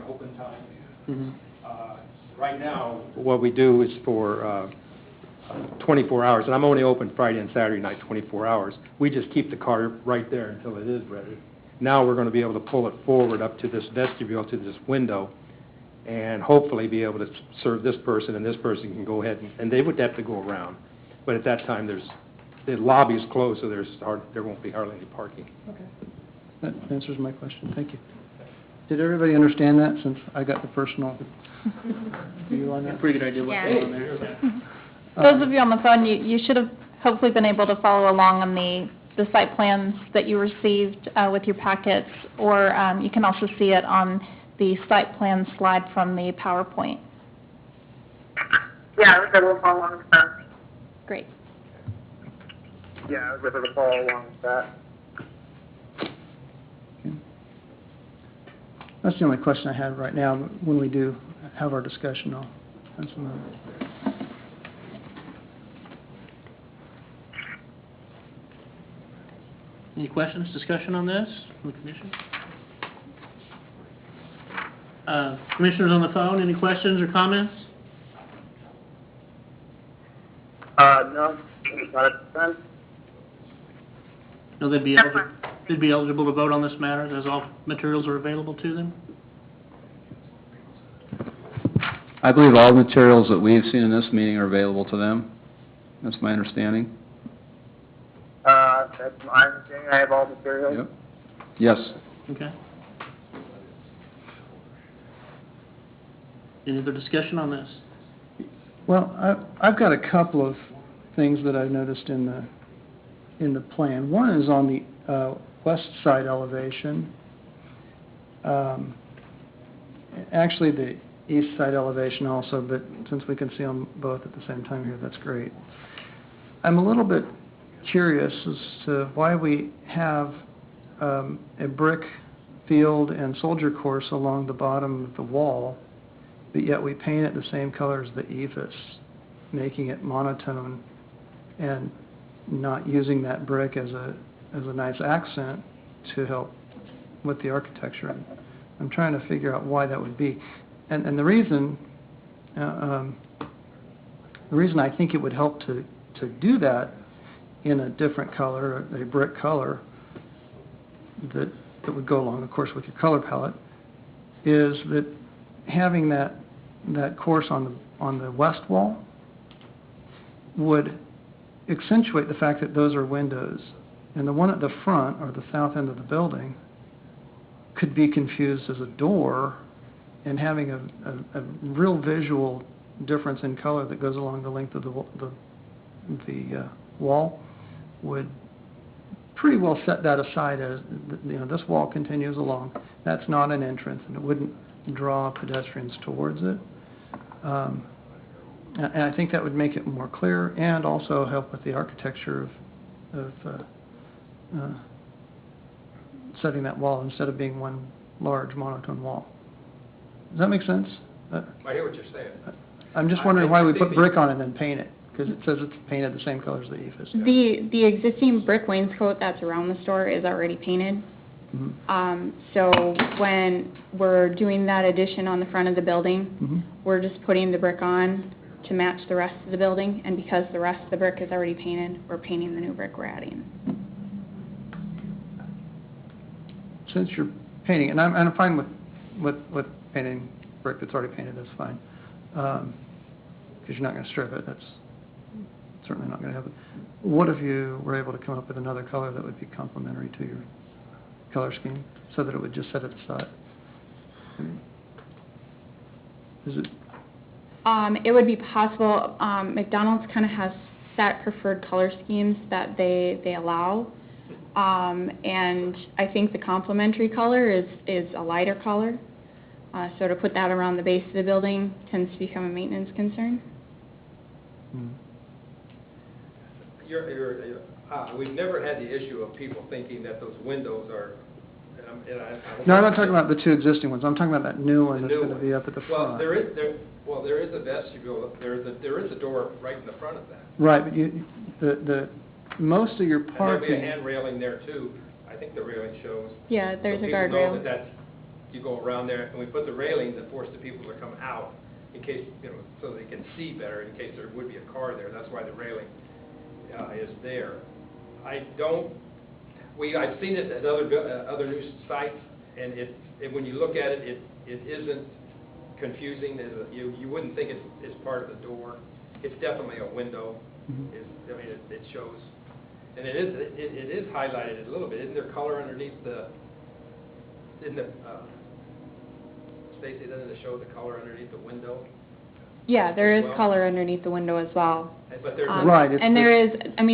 open time. Mm-hmm. Right now, what we do is for 24 hours, and I'm only open Friday and Saturday night, 24 hours. We just keep the car right there until it is ready. Now we're going to be able to pull it forward up to this vestibule, to this window, and hopefully be able to serve this person, and this person can go ahead, and they would have to go around. But at that time, the lobby is closed, so there won't be hardly any parking. Okay. That answers my question. Thank you. Did everybody understand that, since I got the personal view on that? Pretty good idea what's going on there. Those of you on the phone, you should have hopefully been able to follow along on the site plans that you received with your packets, or you can also see it on the site plan slide from the PowerPoint. Yeah, I was able to follow along with that. Great. Yeah, I was able to follow along with that. Okay. That's the only question I had right now. When we do have our discussion, I'll answer that. Any questions, discussion on this from the commission? Commissioners on the phone, any questions or comments? No, not at the time. No, they'd be eligible to vote on this matter as all materials are available to them? I believe all materials that we've seen in this meeting are available to them. That's my understanding. That's my understanding. I have all materials. Yep. Yes. Okay. Any other discussion on this? Well, I've got a couple of things that I've noticed in the plan. One is on the west side elevation. Actually, the east side elevation also, but since we can see them both at the same time here, that's great. I'm a little bit curious as to why we have a brick field and soldier course along the bottom of the wall, but yet we paint it the same color as the ephes, making it monotone and not using that brick as a nice accent to help with the architecture. I'm trying to figure out why that would be. And the reason I think it would help to do that in a different color, a brick color, that would go along, of course, with your color palette, is that having that course on the west wall would accentuate the fact that those are windows, and the one at the front, or the south end of the building, could be confused as a door, and having a real visual difference in color that goes along the length of the wall would pretty well set that aside as, this wall continues along. That's not an entrance, and it wouldn't draw pedestrians towards it. And I think that would make it more clear and also help with the architecture of setting that wall instead of being one large monotone wall. Does that make sense? I hear what you're saying. I'm just wondering why we put brick on it and then paint it, because it says it's painted the same color as the ephes. The existing brick wainscot that's around the store is already painted. Mm-hmm. So when we're doing that addition on the front of the building, Mm-hmm. we're just putting the brick on to match the rest of the building, and because the rest of the brick is already painted, we're painting the new brick we're adding. Since you're painting, and I'm fine with painting brick that's already painted, that's fine, because you're not going to strip it. That's certainly not going to happen. What if you were able to come up with another color that would be complementary to your color scheme, so that it would just set it aside? Is it? It would be possible. McDonald's kind of has set preferred color schemes that they allow, and I think the complementary color is a lighter color. So to put that around the base of the building tends to become a maintenance concern. We've never had the issue of people thinking that those windows are. No, I'm not talking about the two existing ones. I'm talking about that new one that's going to be up at the front. Well, there is a vestibule. There is a door right in the front of that. Right, but the most of your parking. And there'll be a hand railing there too. I think the railing shows. Yeah, there's so a people guardrail. know that you go around there, and we put the railing that force the people to come out in case, so they can see better in case there would be a car there. That's why the railing is there. I've seen it at other new sites, and when you look at it, it isn't confusing. You wouldn't think it's part of the door. It's definitely a window. It shows, and it is highlighted a little bit. Isn't there color underneath the? Stacy, doesn't it show the color underneath the window? Yeah, there is Well. color underneath the window as well. But there's Right, it's- And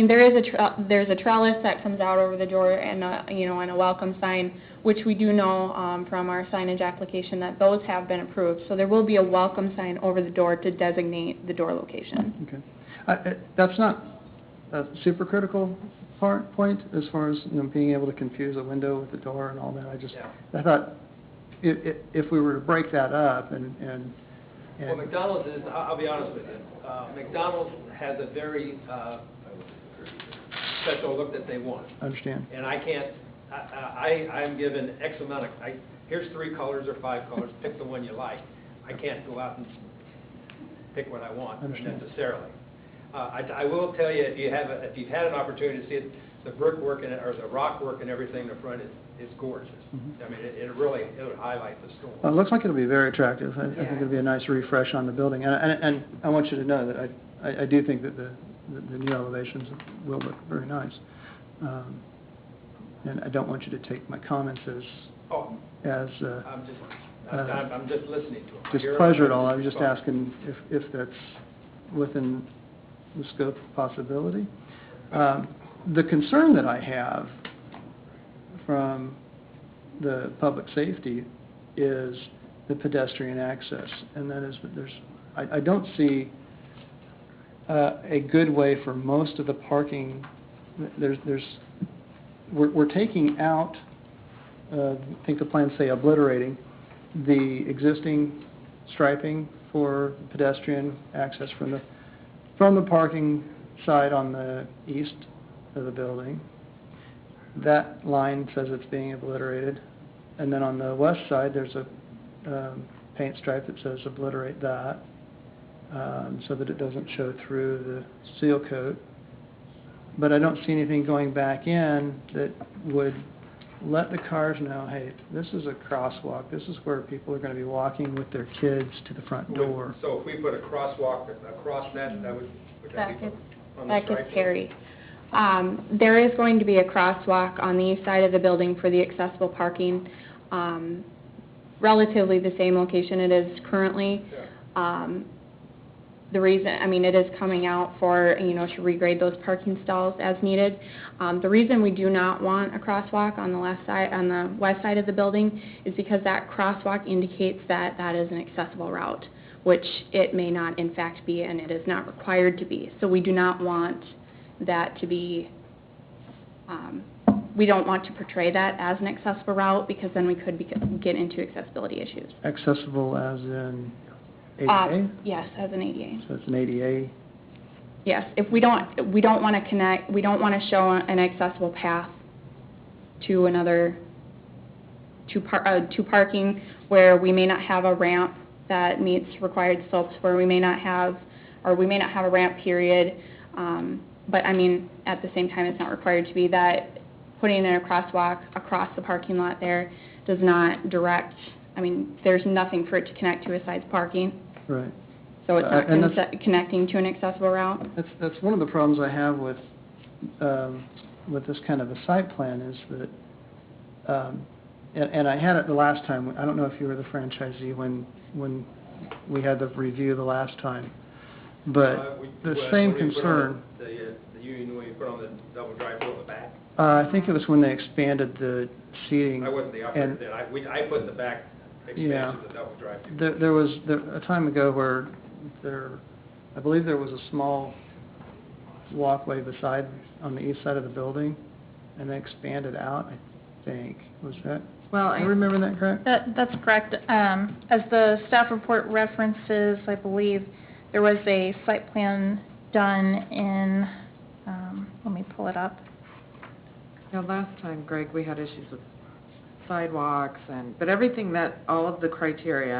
there's a trellis that comes out over the door and and a welcome sign, which we do know from our signage application that those have been approved. So there will be a welcome sign over the door to designate the door location. Okay. That's not a super critical point as far as, being able to confuse a window with the door and all that. I thought if we were to break that up and Well, McDonald's is, I'll be honest with you, McDonald's has a very special look that they want. understand. And I can't, I'm given X amount of, here's 3 colors or 5 colors, pick the one you like. I can't go out and pick what I want Understand. necessarily. I will tell you, if you've had an opportunity to see it, the brickwork or the rock work and everything in the front is gorgeous. I mean, it would highlight the store. Well, it looks like it'll be very attractive. I think it'll be a nice refresh on the building. And I want you to know that I do think that the new elevations will look very nice. And I don't want you to take my comments as Oh, as I'm just listening to them. displeasure at all. I was just asking if that's within the scope of possibility. The concern that I have from the public safety is the pedestrian access, and that is that I don't see a good way for most of the parking. We're taking out, I think the plans say obliterating, the existing striping for pedestrian access from the parking side on the east of the building. That line says it's being obliterated. And then on the west side, there's a paint stripe that says obliterate that, so that it doesn't show through the seal coat. But I don't see anything going back in that would let the cars know, hey, this is a crosswalk. This is where people are going to be walking with their kids to the front door. So if we put a crosswalk across that would that be on the That stripe? gets hairy. There is going to be a crosswalk on the east side of the building for the accessible parking, relatively the same location it is currently. Yeah. The reason, it is coming out for, to regrade those parking stalls as needed. The reason we do not want a crosswalk on the west side of the building is because that crosswalk indicates that that is an accessible route, which it may not in fact be, and it is not required to be. So we do not want that to be, we don't want to portray that as an accessible route, because then we could get into accessibility issues. Accessible as in ADA? Yes, as an ADA. So it's an ADA. Yes, if we don't want to connect, we don't want to show an accessible path to parking where we may not have a ramp that meets required slopes, where we may not have a ramp period. But at the same time, it's not required to be that. Putting in a crosswalk across the parking lot there does not direct, there's nothing for it to connect to besides parking. Right. So it's not And that's- connecting to an accessible route. That's one of the problems I have with this kind of a site plan is that, and I had it the last time. I don't know if you were the franchisee when we had the review the last time, but the same concern. The union, when you put on the double drive-through in the back? I think it was when they expanded the seating. I wasn't the operator then. I put the back expansion of the double drive-through. There was a time ago where I believe there was a small walkway on the east side of the building, and they expanded out, I think. Was that? Well, I remember that correct? That's correct. As the staff report references, I believe there was a site plan done in, let me pull it up. Now, last time, Greg, we had issues with sidewalks but everything that, all of the criteria